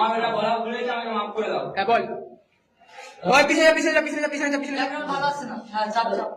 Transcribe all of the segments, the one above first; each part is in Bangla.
আমার এটা বলা ভুল হয়েছে, আমাকে মাফ করে দাও। হ্যাঁ বল বল, পিছনে যা, পিছনে যা, পিছনে যা, পিছনে যা, পিছনে যা। ভালো আছে না? হ্যাঁ, চাপ চাপ।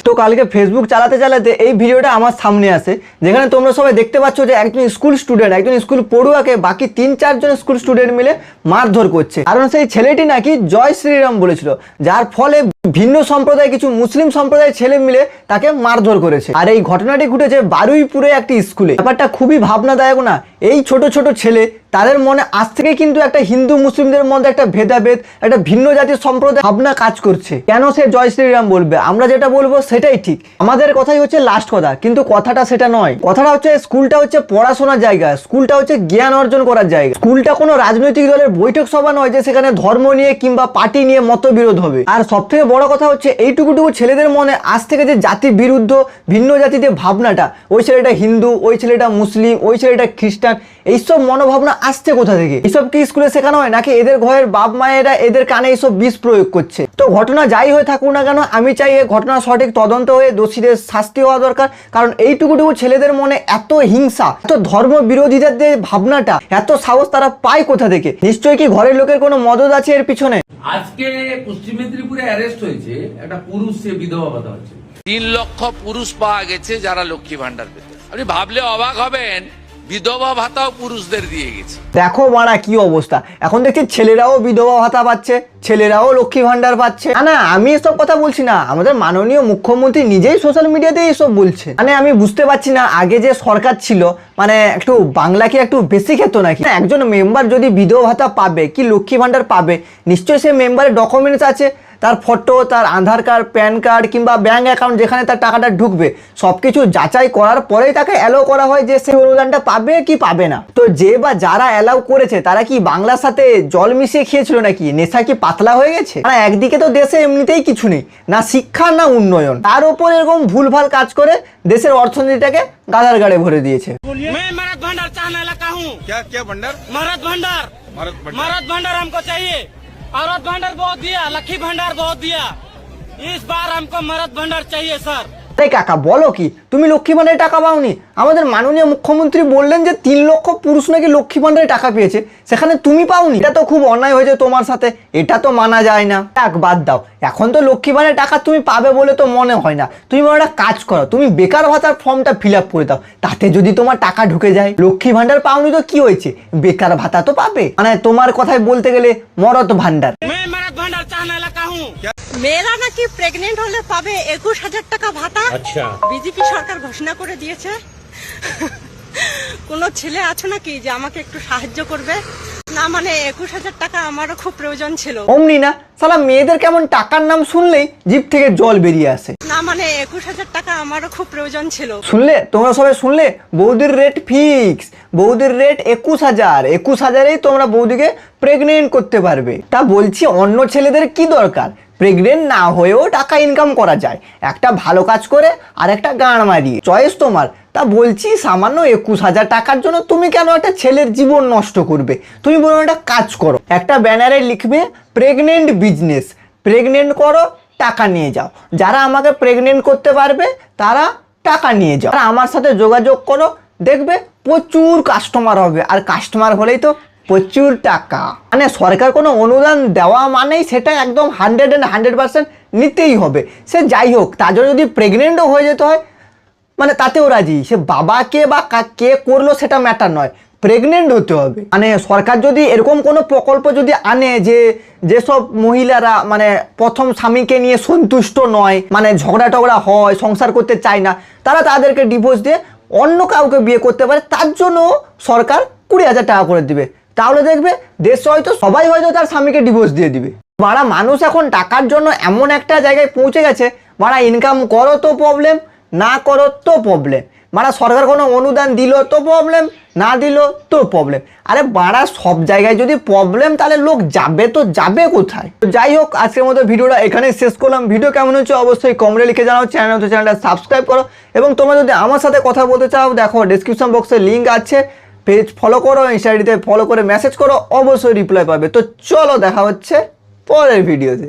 তো কালকে ফেসবুক চালাতে চালাতে এই ভিডিওটা আমার সামনে আসে, যেখানে তোমরা সবাই দেখতে পাচ্ছ যে একজন স্কুল স্টুডেন্ট, একজন স্কুল পড়ুয়াকে বাকি 3-4 জন স্কুল স্টুডেন্ট মিলে মারধর করছে। কারণ সেই ছেলেটি নাকি জয় শ্রীরাম বলেছিল, যার ফলে ভিন্ন সম্প্রদায় কিছু মুসলিম সম্প্রদায়ের ছেলে মিলে তাকে মারধর করেছে। আর এই ঘটনাটি ঘটেছে বারুইপুরে একটি স্কুলে। ব্যাপারটা খুবই ভাবনাদায়ক না? এই ছোট ছোট ছেলে, তাদের মনে আজ থেকে কিন্তু একটা হিন্দু মুসলিমদের মধ্যে একটা ভেদাভেদ, একটা ভিন্ন জাতির সম্প্রদায় ভাবনা কাজ করছে। কেন সে জয় শ্রীরাম বলবে? আমরা যেটা বলবো সেটাই ঠিক, আমাদের কথাই হচ্ছে লাস্ট কথা, কিন্তু কথাটা সেটা নয়। কথাটা হচ্ছে স্কুলটা হচ্ছে পড়াশোনার জায়গা, স্কুলটা হচ্ছে জ্ঞান অর্জন করার জায়গা। স্কুলটা কোনো রাজনৈতিক দলের বৈঠক সভা নয় যে সেখানে ধর্ম নিয়ে কিংবা পার্টি নিয়ে মতবিরোধ হবে। আর সব থেকে বড় কথা হচ্ছে এইটুকুটুকু ছেলেদের মনে আজ থেকে যে জাতি বিরুদ্ধ, ভিন্ন জাতিতে ভাবনাটা, ওই ছেলেটা হিন্দু, ওই ছেলেটা মুসলিম, ওই ছেলেটা খ্রিস্টান, এইসব মনোভাবনা আসছে কোথা থেকে? এইসব কি স্কুলে শেখানো হয়, নাকি এদের ঘরের বাপ মায়েরা এদের কানে এইসব বিষ প্রয়োগ করছে? তো ঘটনা যাই হয়ে থাকুক না কেন, আমি চাই এই ঘটনা সঠিক তদন্ত হয়ে দোষীদের শাস্তি হওয়া দরকার। কারণ এইটুকুটুকু ছেলেদের মনে এত হিংসা, এত ধর্ম বিরোধীদের ভাবনাটা, এত সাহস তারা পায় কোথা থেকে? নিশ্চয়ই কি ঘরের লোকের কোনো মদত আছে এর পিছনে? আজকে পশ্চিম মেদিনীপুরে অ্যারেস্ট হয়েছে একটা পুরুষ, সে বিধবা ভাতা হচ্ছে। 3 লক্ষ পুরুষ পাওয়া গেছে যারা লক্ষ্মী ভান্ডার পেতে। আপনি ভাবলে অবাক হবেন, বিধবা ভাতাও পুরুষদের দিয়ে গেছে। দেখো মারা কি অবস্থা, এখন দেখছি ছেলেরাও বিধবা ভাতা পাচ্ছে, ছেলেরাও লক্ষ্মী ভান্ডার পাচ্ছে। না আমি এসব কথা বলছি না, আমাদের মাননীয় মুখ্যমন্ত্রী নিজেই সোশ্যাল মিডিয়াতে এসব বলছে। মানে আমি বুঝতে পারছি না, আগে যে সরকার ছিল মানে একটু বাংলা কি একটু বেশি খেত নাকি? একজন মেম্বার যদি বিধবা ভাতা পাবে কি লক্ষ্মী ভান্ডার পাবে, নিশ্চয়ই সে মেম্বারের ডকুমেন্টস আছে, তার ফটো, তার আধার কার্ড, প্যান কার্ড কিংবা ব্যাঙ্ক অ্যাকাউন্ট যেখানে তার টাকাটা ঢুকবে, সবকিছু যাচাই করার পরেই তাকে অ্যালাউ করা হয় যে সে অনুদানটা পাবে কি পাবে না। তো যে বা যারা অ্যালাউ করেছে তারা কি বাংলার সাথে জল মিশিয়ে খেয়েছিল নাকি? নেশা কি পাতলা হয়ে গেছে? মানে একদিকে তো দেশে এমনিতেই কিছু নেই, না শিক্ষা না উন্নয়ন, তার উপর এরকম ভুলভাল কাজ করে দেশের অর্থনীতিটাকে গাদার গাড়ে ভরে দিয়েছে। मरद भंडार चाहने लगा हूँ। क्या भंडार? मरद भंडार हमको चाहिए। औरत भंडार बहुत दिया, लक्ष्मी भंडार बहुत दिया, इस बार हमको मरद भंडार चाहिए सर। তাই কাকা বলো কি, তুমি লক্ষ্মী ভান্ডারে টাকা পাওনি? আমাদের মাননীয় মুখ্যমন্ত্রী বললেন যে 3 লক্ষ পুরুষ নাকি লক্ষ্মী ভান্ডারে টাকা পেয়েছে, সেখানে তুমি পাওনি। এটা তো খুব অন্যায় হয়েছে তোমার সাথে, এটা তো মানা যায় না। বাদ দাও, এখন তো লক্ষ্মী ভান্ডারে টাকা তুমি পাবে বলে তো মনে হয় না। তুমি একটা কাজ করো, তুমি বেকার ভাতার ফর্মটা ফিল আপ করে দাও, তাতে যদি তোমার টাকা ঢুকে যায়। লক্ষ্মী ভান্ডার পাওনি তো কি হয়েছে, বেকার ভাতা তো পাবে। মানে তোমার কথায় বলতে গেলে মরদ ভান্ডার। মেয়েরা নাকি প্রেগনেন্ট হলে পাবে 21,000 টাকা ভাতা। আচ্ছা, বিজেপি সরকার ঘোষণা করে দিয়েছে। কোনো ছেলে আছে নাকি যে আমাকে একটু সাহায্য করবে? না মানে 21,000 টাকা আমারও খুব প্রয়োজন ছিল। অমনি না সালা, মেয়েদের কেমন টাকার নাম শুনলেই জিভ থেকে জল বেরিয়ে আসে। না মানে 21,000 টাকা আমারও খুব প্রয়োজন ছিল। শুনলে তোমরা সবাই শুনলে, বৌদির রেট ফিক্স, বৌদির রেট 21,000। 21,000এই তোমরা বৌদিকে প্রেগনেন্ট করতে পারবে। তা বলছি অন্য ছেলেদের কি দরকার? প্রেগনেন্ট না হয়েও টাকা ইনকাম করা যায়, একটা ভালো কাজ করে আর একটা গান মারিয়ে, চয়েস তোমার। তা বলছি সামান্য 21,000 টাকার জন্য তুমি কেন একটা ছেলের জীবন নষ্ট করবে? তুমি বলো একটা কাজ করো, একটা ব্যানারে লিখবে প্রেগনেন্ট বিজনেস, প্রেগনেন্ট করো টাকা নিয়ে যাও। যারা আমাকে প্রেগনেন্ট করতে পারবে তারা টাকা নিয়ে যাও, আর আমার সাথে যোগাযোগ করো, দেখবে প্রচুর কাস্টমার হবে, আর কাস্টমার হলেই তো প্রচুর টাকা। মানে সরকার কোনো অনুদান দেওয়া মানেই সেটা একদম 100% নিতেই হবে। সে যাই হোক, তার জন্য যদি প্রেগনেন্টও হয়ে যেতে হয় মানে তাতেও রাজি। সে বাবাকে বা কে করলো সেটা ম্যাটার নয়, প্রেগনেন্ট হতে হবে। মানে সরকার যদি এরকম কোনো প্রকল্প যদি আনে যে যেসব মহিলারা মানে প্রথম স্বামীকে নিয়ে সন্তুষ্ট নয়, মানে ঝগড়া টগড়া হয়, সংসার করতে চায় না, তারা তাদেরকে ডিভোর্স দিয়ে অন্য কাউকে বিয়ে করতে পারে, তার জন্য সরকার 20,000 টাকা করে দিবে। তাহলে দেখবে দেশে হয়তো সবাই হয়তো তার স্বামীকে ডিভোর্স দিয়ে দিবে। বাড়া মানুষ এখন টাকার জন্য এমন একটা জায়গায় পৌঁছে গেছে, বাড়া ইনকাম করো তো প্রবলেম, না করো তো প্রবলেম। বাড়া সরকার কোনো অনুদান দিল তো প্রবলেম, না দিল তো প্রবলেম। আরে বাড়া সব জায়গায় যদি প্রবলেম, তাহলে লোক যাবে তো যাবে কোথায়? তো যাই হোক, আজকের মতো ভিডিওটা এখানে শেষ করলাম। ভিডিও কেমন হচ্ছে অবশ্যই কমেন্টে লিখে জানাও। চ্যানেলটা সাবস্ক্রাইব করো, এবং তোমরা যদি আমার সাথে কথা বলতে চাও দেখো ডেসক্রিপশন বক্সে লিঙ্ক আছে, পেজ ফলো করো, ইনস্টাগ্রামে ফলো করে মেসেজ করো, অবশ্যই রিপ্লাই পাবে। তো চলো দেখা হচ্ছে পরের ভিডিওতে।